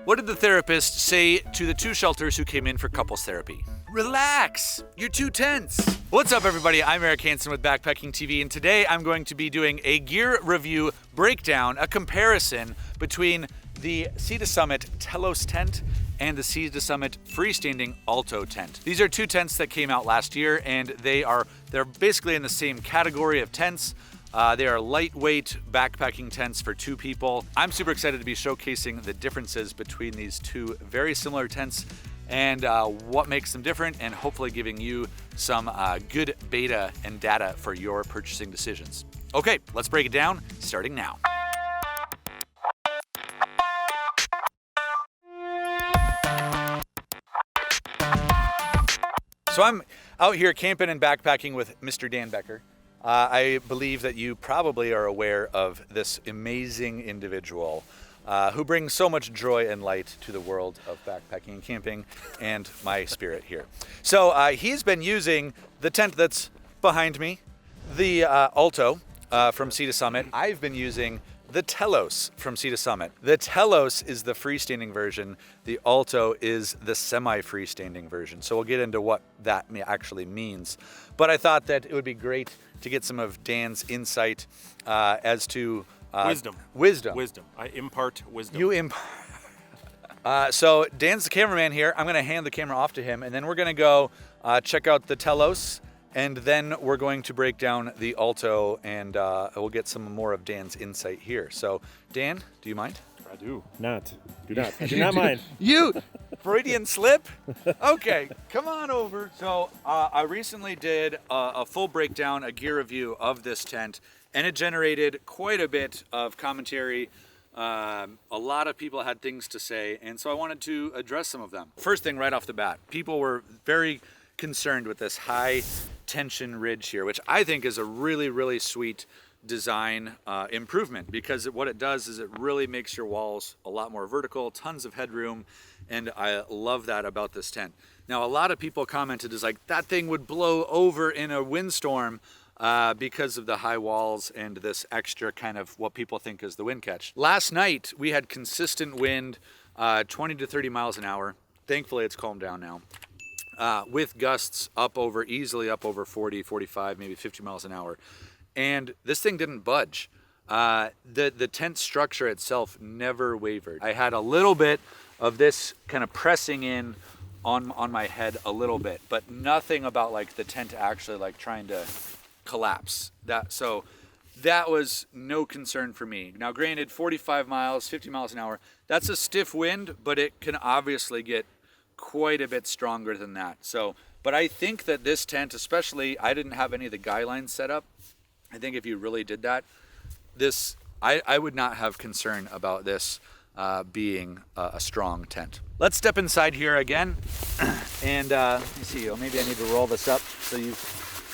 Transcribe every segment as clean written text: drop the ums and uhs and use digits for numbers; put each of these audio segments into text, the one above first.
What did the therapist say to the two shelters who came in for couples therapy? Relax, you're too tense. What's up everybody, I'm Eric Hanson with Backpacking TV, and today I'm going to be doing a gear review breakdown, a comparison between the SEATOSUMMIT Telos tent and the SEATOSUMMIT freestanding Alto tent. These are two tents that came out last year, and they're basically in the same category of tents. They are lightweight backpacking tents for two people. I'm super excited to be showcasing the differences between these two very similar tents and what makes them different, and hopefully giving you some good beta and data for your purchasing decisions. Okay, let's break it down, starting now. So I'm out here camping and backpacking with Mr. Dan Becker. I believe that you probably are aware of this amazing individual who brings so much joy and light to the world of backpacking and camping and my spirit here. So he's been using the tent that's behind me, the Alto from SEATOSUMMIT. I've been using the Telos from SEATOSUMMIT. The Telos is the freestanding version. The Alto is the semi-freestanding version. So we'll get into what that actually means. But I thought that it would be great to get some of Dan's insight as to wisdom. I impart wisdom. You impart. So Dan's the cameraman here. I'm going to hand the camera off to him, and then we're going to go check out the Telos, and then we're going to break down the Alto, and we'll get some more of Dan's insight here. So Dan, do you mind? I do not. I do not mind. You Freudian slip? Okay, come on over. So I recently did a full breakdown, a gear review of this tent, and it generated quite a bit of commentary. A lot of people had things to say, and so I wanted to address some of them. First thing right off the bat, people were very concerned with this high tension ridge here, which I think is a really, really sweet design improvement, because what it does is it really makes your walls a lot more vertical, tons of headroom, and I love that about this tent. Now, a lot of people commented is like, that thing would blow over in a windstorm because of the high walls and this extra kind of what people think is the wind catch. Last night, we had consistent wind, 20 to 30 miles an hour. Thankfully, it's calmed down now. With gusts easily up over 40, 45, maybe 50 miles an hour. And this thing didn't budge. The tent structure itself never wavered. I had a little bit of this kind of pressing in on my head a little bit, but nothing about like the tent actually like trying to collapse. So that was no concern for me. Now granted, 45 miles, 50 miles an hour, that's a stiff wind, but it can obviously get quite a bit stronger than that. So, but I think that this tent, especially, I didn't have any of the guy lines set up. I think if you really did that, I would not have concern about this being a strong tent. Let's step inside here again, and let me see. Maybe I need to roll this up so you,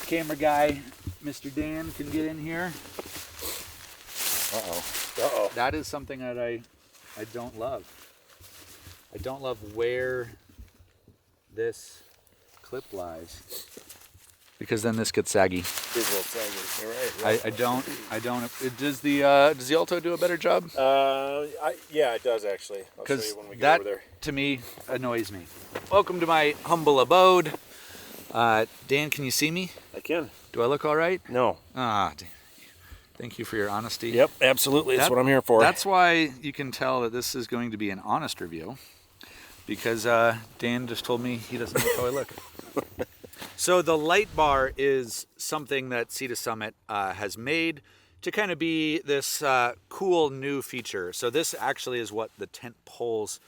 camera guy, Mr. Dan, can get in here. Uh-oh. That is something that I don't love. I don't love where this clip lies, because then this gets saggy. It is a little saggy. You're right. I don't. Does the Alto do a better job? Yeah, it does actually. I'll show you when we get over there. To me, annoys me. Welcome to my humble abode. Dan, can you see me? I can. Do I look all right? No. Thank you for your honesty. Yep, absolutely. That's what I'm here for. That's why you can tell that this is going to be an honest review, because Dan just told me he doesn't know how I look. So the LIGHTBAR is something that SEATOSUMMIT has made to kind of be this cool new feature. So this actually is what the tent poles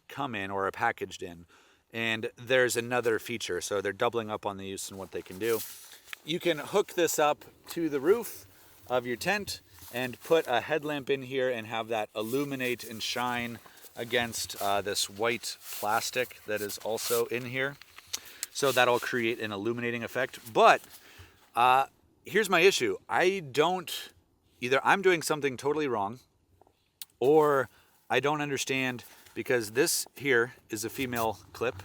come in or are packaged in. And there's another feature. So they're doubling up on the use and what they can do. You can hook this up to the roof of your tent and put a headlamp in here and have that illuminate and shine against this white plastic that is also in here. So that'll create an illuminating effect. But here's my issue. Either I'm doing something totally wrong, or I don't understand, because this here is a female clip.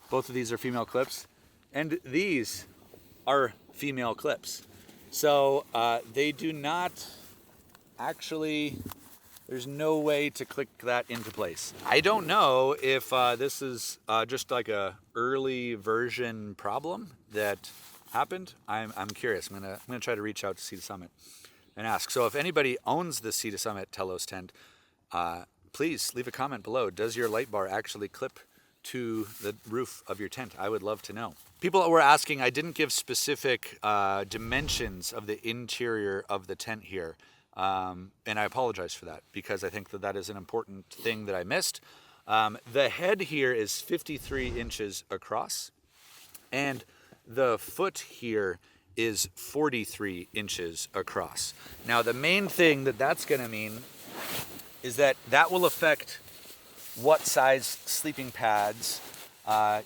Both of these are female clips. And these are female clips. So they do not actually There's no way to click that into place. I don't know if this is just like a early version problem that happened. I'm curious. I'm gonna try to reach out to SEATOSUMMIT and ask. So if anybody owns the SEATOSUMMIT Telos tent, please leave a comment below. Does your light bar actually clip to the roof of your tent? I would love to know. People were asking, I didn't give specific dimensions of the interior of the tent here. And I apologize for that because I think that is an important thing that I missed. The head here is 53 inches across, and the foot here is 43 inches across. Now, the main thing that that's going to mean is that will affect what size sleeping pads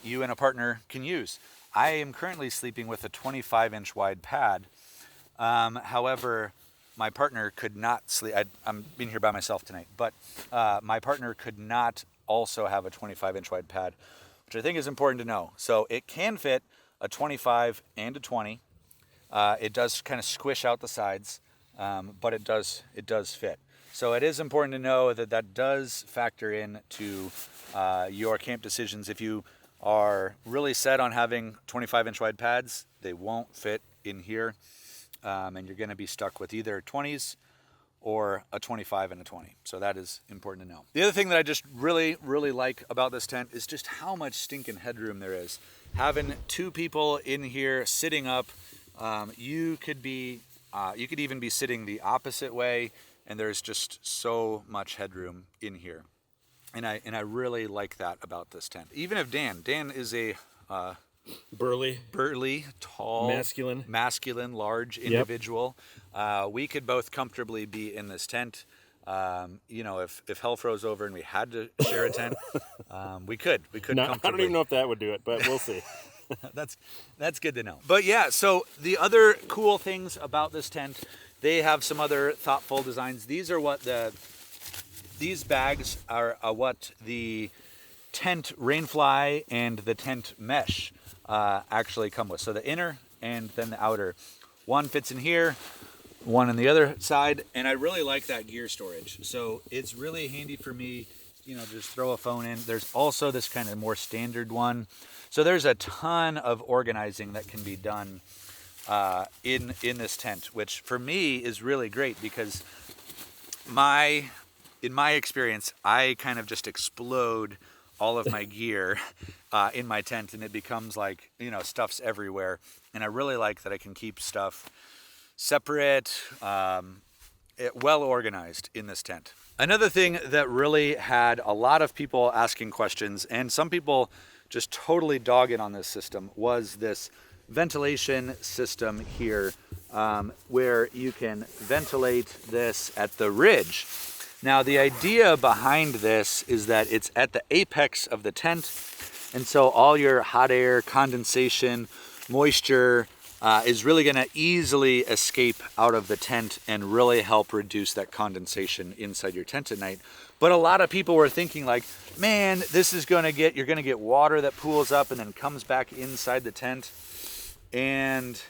you and a partner can use. I am currently sleeping with a 25-inch wide pad. However, my partner could not sleep. I'm being here by myself tonight, but my partner could not also have a 25-inch wide pad, which I think is important to know. So it can fit a 25 and a 20. It does kind of squish out the sides, but it does fit. So it is important to know that does factor into your camp decisions. If you are really set on having 25-inch wide pads, they won't fit in here. And you're going to be stuck with either 20s or a 25 and a 20. So that is important to know. The other thing that I just really, really like about this tent is just how much stinking headroom there is. Having two people in here sitting up, you could even be sitting the opposite way, and there's just so much headroom in here. And I really like that about this tent. Even if Dan is a burly, tall, masculine, large individual. Yep. We could both comfortably be in this tent. If hell froze over and we had to share a tent, we could comfortably. I don't even know if that would do it, but we'll see. That's good to know. But yeah, so the other cool things about this tent, they have some other thoughtful designs. These bags are what the tent rainfly and the tent mesh actually come with. So the inner and then the outer. One fits in here, one on the other side, and I really like that gear storage. So it's really handy for me, just throw a phone in. There's also this kind of more standard one. So there's a ton of organizing that can be done in this tent, which for me is really great because in my experience, I kind of just explode all of my gear in my tent, and it becomes like, stuff's everywhere. And I really like that I can keep stuff separate, well organized in this tent. Another thing that really had a lot of people asking questions, and some people just totally dogging on this system, was this ventilation system here, where you can ventilate this at the ridge. Now, the idea behind this is that it's at the apex of the tent, and so all your hot air, condensation, moisture is really going to easily escape out of the tent and really help reduce that condensation inside your tent at night. But a lot of people were thinking like, man, you're going to get water that pools up and then comes back inside the tent. And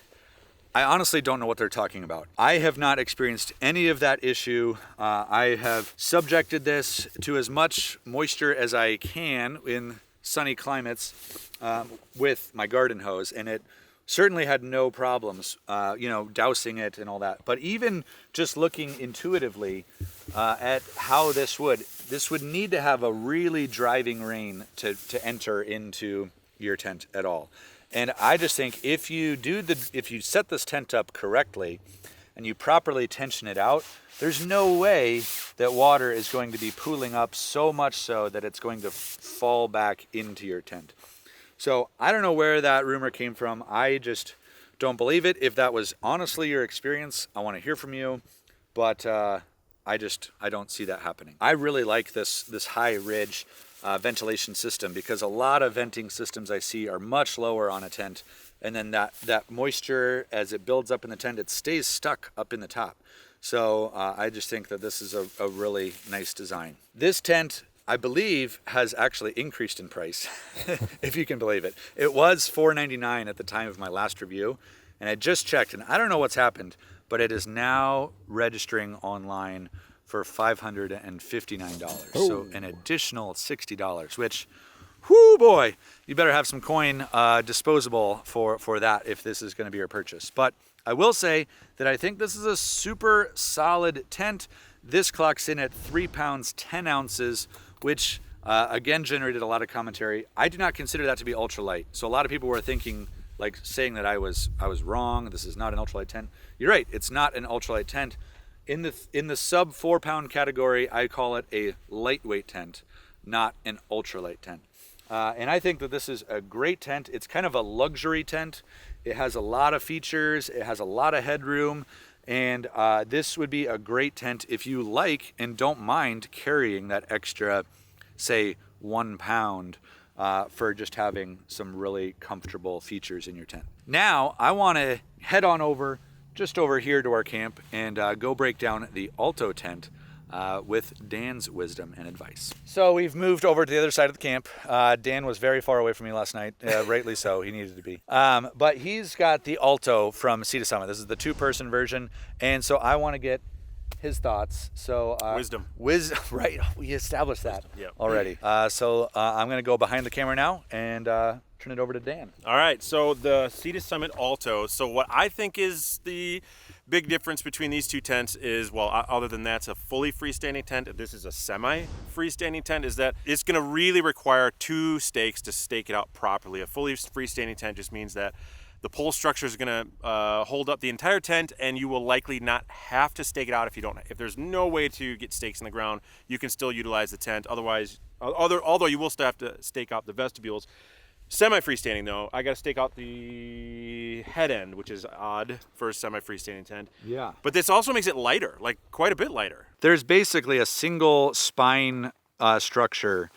I honestly don't know what they're talking about. I have not experienced any of that issue. I have subjected this to as much moisture as I can in sunny climates with my garden hose, and it certainly had no problems, dousing it and all that. But even just looking intuitively at how this would need to have a really driving rain to enter into your tent at all. And I just think if you set this tent up correctly and you properly tension it out, there's no way that water is going to be pooling up so much so that it's going to fall back into your tent. So I don't know where that rumor came from. I just don't believe it. If that was honestly your experience, I want to hear from you. But I don't see that happening. I really like this high ridge ventilation system because a lot of venting systems I see are much lower on a tent, and then that moisture, as it builds up in the tent, it stays stuck up in the top. So I just think that this is a really nice design. This tent, I believe, has actually increased in price, if you can believe it. It was $499 at the time of my last review, and I just checked, and I don't know what's happened, but it is now registering online for $559. So an additional $60, which, whoo boy, you better have some coin disposable for that if this is going to be your purchase. But I will say that I think this is a super solid tent. This clocks in at 3 pounds 10 ounces, which again generated a lot of commentary. I do not consider that to be ultralight. So a lot of people were thinking, like saying that I was wrong. This is not an ultralight tent. You're right. It's not an ultralight tent. In the sub 4 pound category, I call it a lightweight tent, not an ultralight tent. And I think that this is a great tent. It's kind of a luxury tent. It has a lot of features. It has a lot of headroom. And this would be a great tent if you like and don't mind carrying that extra, say, 1 pound for just having some really comfortable features in your tent. Now, I want to head on over, just over here to our camp and go break down the Alto tent with Dan's wisdom and advice. So we've moved over to the other side of the camp. Dan was very far away from me last night, rightly so, he needed to be. But he's got the Alto from SEATOSUMMIT. This is the 2-person version, and so I want to get his thoughts. So wisdom, right? We established that already. Yep. So I'm going to go behind the camera now and turn it over to Dan. All right. So the SEATOSUMMIT Alto. So what I think is the big difference between these two tents is, well, other than that's a fully freestanding tent, this is a semi-freestanding tent, is that it's going to really require 2 stakes to stake it out properly. A fully freestanding tent just means that the pole structure is going to hold up the entire tent, and you will likely not have to stake it out if there's no way to get stakes in the ground. You can still utilize the tent. Otherwise, although you will still have to stake out the vestibules. Semi-freestanding though, I got to stake out the head end, which is odd for a semi-freestanding tent. Yeah. But this also makes it lighter, like quite a bit lighter. There's basically a single spine structure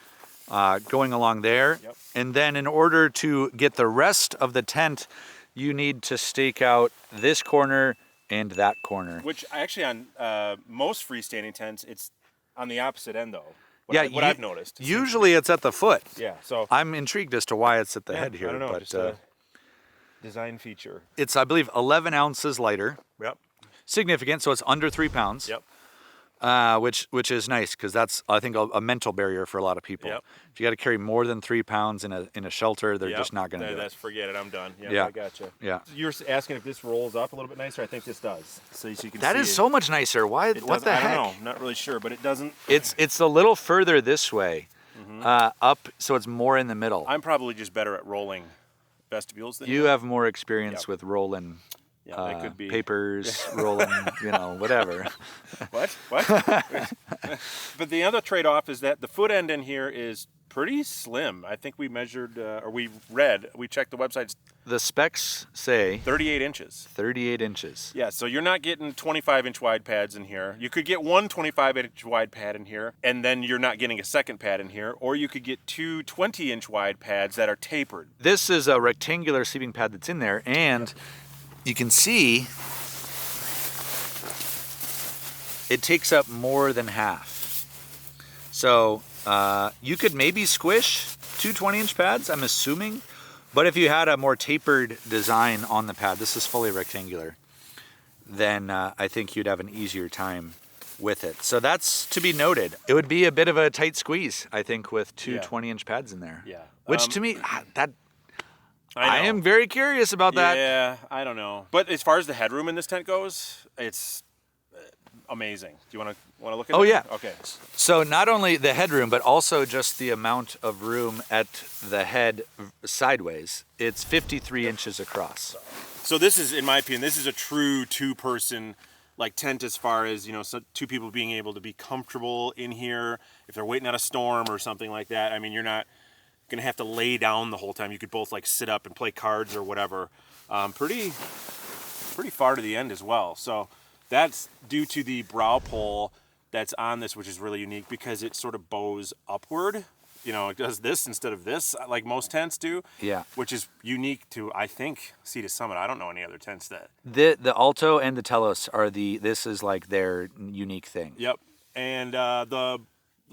going along there. Yep. And then in order to get the rest of the tent, you need to stake out this corner and that corner. Which actually on most freestanding tents, it's on the opposite end though. What I've noticed. Usually it's at the foot. Yeah, so I'm intrigued as to why it's at the head here. I don't know, but just a design feature. It's, I believe, 11 ounces lighter. Yep. Significant, so it's under 3 pounds. Yep. Which is nice because that's, I think, a mental barrier for a lot of people. Yep. If you got to carry more than 3 pounds in a shelter, they're just not going to do it. Forget it. I'm done. Yeah. I gotcha. Yeah. You're asking if this rolls up a little bit nicer. I think this does. So you can that see is so much nicer. Why? What the heck? I don't know. I'm not really sure, but it doesn't. It's a little further this way, up, so it's more in the middle. I'm probably just better at rolling vestibules than you have more experience with rolling. Yeah, that could be papers, rolling, whatever. What? But the other trade-off is that the foot end in here is pretty slim. I think we measured, we checked the website. The specs say 38 inches. 38 inches. Yeah, so you're not getting 25-inch wide pads in here. You could get one 25-inch wide pad in here, and then you're not getting a second pad in here, or you could get 2 20-inch wide pads that are tapered. This is a rectangular sleeping pad that's in there, and you can see it takes up more than half. So you could maybe squish 2 20-inch pads, I'm assuming. But if you had a more tapered design on the pad, this is fully rectangular, then I think you'd have an easier time with it. So that's to be noted. It would be a bit of a tight squeeze, I think, with 2 20-inch pads in there. Yeah. Which to me, I am very curious about that. Yeah, I don't know. But as far as the headroom in this tent goes, it's amazing. Do you want to look at it? Oh, yeah. Okay. So not only the headroom, but also just the amount of room at the head sideways. It's 53 inches across. So this is, in my opinion, this is a true 2-person tent as far as, so 2 people being able to be comfortable in here if they're waiting out a storm or something like that. I mean, you're not gonna have to lay down the whole time. You could both sit up and play cards or whatever. Pretty far to the end as well. So that's due to the brow pole that's on this, which is really unique because it sort of bows upward. It does this instead of this, like most tents do. Yeah. Which is unique to, I think, SEATOSUMMIT. I don't know any other tents that. The Alto and the Telos are this is like their unique thing. Yep. And the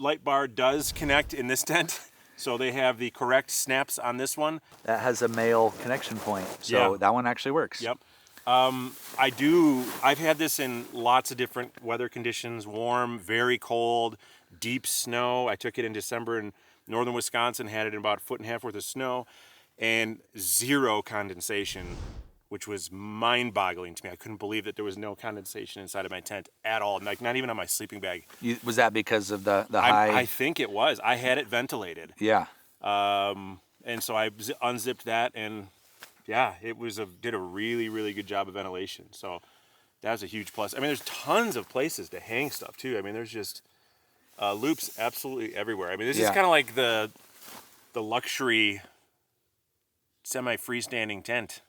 LIGHTBAR does connect in this tent. So they have the correct snaps on this one. That has a male connection point, so that one actually works. Yep. I do. I've had this in lots of different weather conditions: warm, very cold, deep snow. I took it in December in northern Wisconsin, had it in about 1.5 feet worth of snow, and zero condensation, which was mind-boggling to me. I couldn't believe that there was no condensation inside of my tent at all, like not even on my sleeping bag. Was that because of the high? I think it was. I had it ventilated. Yeah. And so I unzipped that, and yeah, it did a really, really good job of ventilation. So that was a huge plus. I mean, there's tons of places to hang stuff too. I mean, there's just loops absolutely everywhere. I mean, this is kind of like the luxury semi-freestanding tent.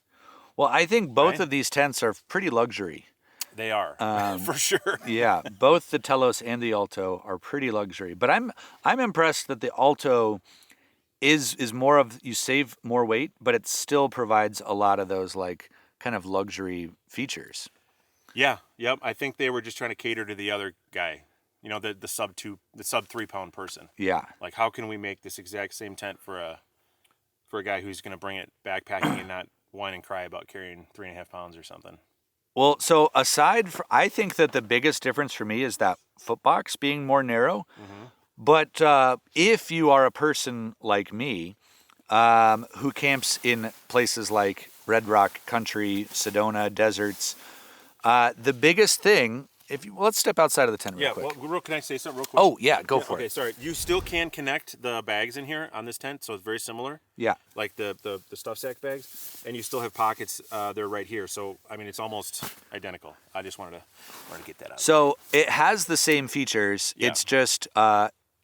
Well, I think both of these tents are pretty luxury. They are, for sure. Yeah, both the Telos and the Alto are pretty luxury. But I'm impressed that the Alto is more of, you save more weight, but it still provides a lot of those like kind of luxury features. Yeah, yep. I think they were just trying to cater to the other guy, you know, the sub 3 pound person. Yeah. Like, how can we make this exact same tent for a guy who's going to bring it backpacking and not whine and cry about carrying 3.5 pounds or something? Well, so I think that the biggest difference for me is that footbox being more narrow. Mm-hmm. But if you are a person like me, who camps in places like Red Rock Country, Sedona, deserts, the biggest thing, let's step outside of the tent real quick. Yeah, well, can I say something real quick? Oh, yeah, go for it. Okay, sorry. You still can connect the bags in here on this tent, so it's very similar. Yeah. Like the stuff sack bags, and you still have pockets. They're right here, so I mean it's almost identical. I just wanted to get that out. So it has the same features. Yeah. It's just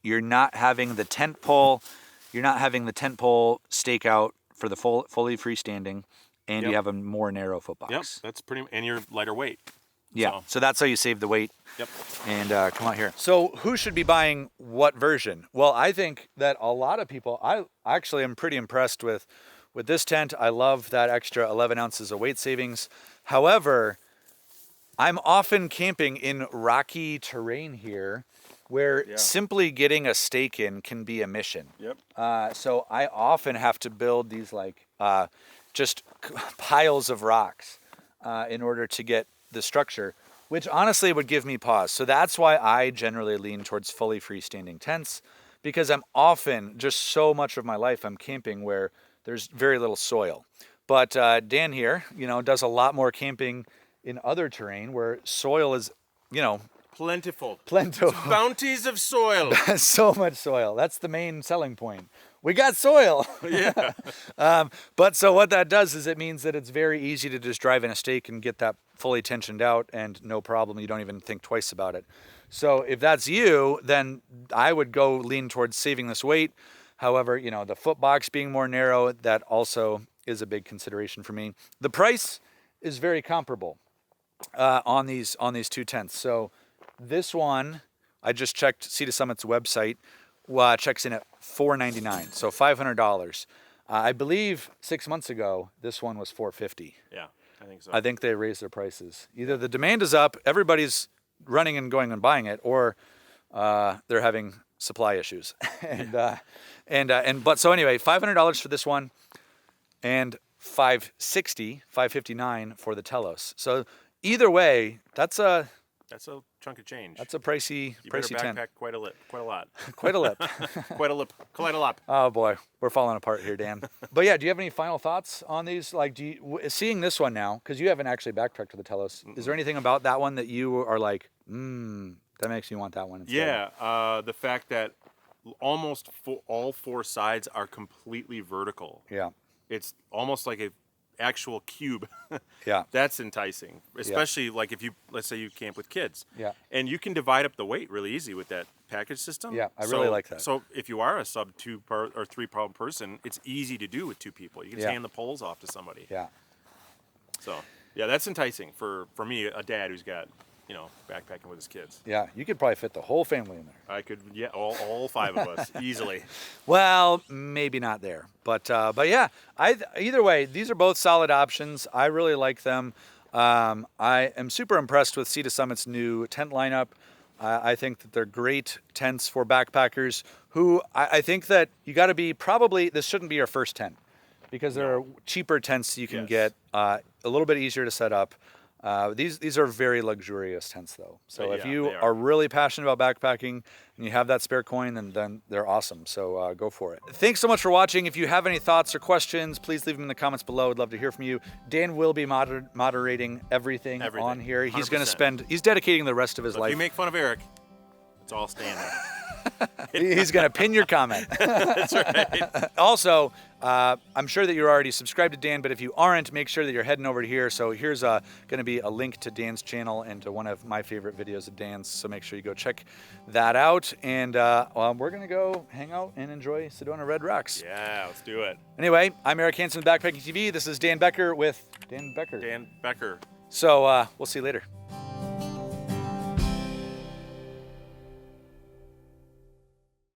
you're not having the tent pole. You're not having the tent pole stake out for the fully freestanding, and you have a more narrow footbox. Yep, that's pretty, and you're lighter weight. Yeah, so that's how you save the weight. Yep. And come out here. So who should be buying what version? Well, I think that a lot of people, I actually am pretty impressed with this tent. I love that extra 11 ounces of weight savings. However, I'm often camping in rocky terrain here where simply getting a stake in can be a mission. Yep. So I often have to build these like just piles of rocks in order to get the structure, which honestly would give me pause. So that's why I generally lean towards fully freestanding tents, because I'm often, just so much of my life, I'm camping where there's very little soil. But Dan here, does a lot more camping in other terrain where soil is, plentiful. Bounties of soil. So much soil. That's the main selling point. We got soil. Yeah. But so what that does is it means that it's very easy to just drive in a stake and get that fully tensioned out and no problem. You don't even think twice about it. So if that's you, then I would go lean towards saving this weight. However, the foot box being more narrow, that also is a big consideration for me. The price is very comparable on these two tents. So this one, I just checked SEATOSUMMIT's website, checks in at $499, so $500. I believe 6 months ago this one was $450. Yeah, I think so. I think they raised their prices. Either the demand is up, everybody's running and going and buying it, or they're having supply issues. But so anyway, $500 for this one, and $559 for the Telos. So either way, that's a chunk of change. That's a pricey tent. Backpack quite a lot. Quite a lip. Quite a lot. Oh boy, we're falling apart here, Dan. But yeah, do you have any final thoughts on these? Like, seeing this one now, because you haven't actually backpacked to the Telos, is there anything about that one that you are like, that makes me want that one instead? Yeah, the fact that almost all four sides are completely vertical. Yeah. It's almost like a actual cube. Yeah. That's enticing, especially like if let's say you camp with kids. Yeah. And you can divide up the weight really easy with that package system. Yeah, I really like that. So if you are a sub 2 or 3 pound person, it's easy to do with two people. You can just hand the poles off to somebody. Yeah. So yeah, that's enticing for me, a dad who's got, backpacking with his kids. Yeah, you could probably fit the whole family in there. I could, all 5 of us easily. Well, maybe not there, but yeah, either way, these are both solid options. I really like them. I am super impressed with SEATOSUMMIT's new tent lineup. I think that they're great tents for backpackers who I think that you got to be this shouldn't be your first tent. because there are cheaper tents you can Yes. get, a little bit easier to set up. These are very luxurious tents though. So if Yeah, you they are really passionate about backpacking and you have that spare coin, then they're awesome. So go for it. Thanks so much for watching. If you have any thoughts or questions, please leave them in the comments below. I'd love to hear from you. Dan will be moderating everything on here. He's going to 100%. he's dedicating the rest of his If life. you make fun of Eric, it's all staying there. He's going to pin your comment. That's right. Also, I'm sure that you're already subscribed to Dan, but if you aren't, make sure that you're heading over to here. So here's going to be a link to Dan's channel and to one of my favorite videos of Dan's. So make sure you go check that out. And we're going to go hang out and enjoy Sedona Red Rocks. Yeah, let's do it. Anyway, I'm Eric Hanson with Backpacking TV. This is Dan Becker with Dan Becker. Dan Becker. So we'll see you later.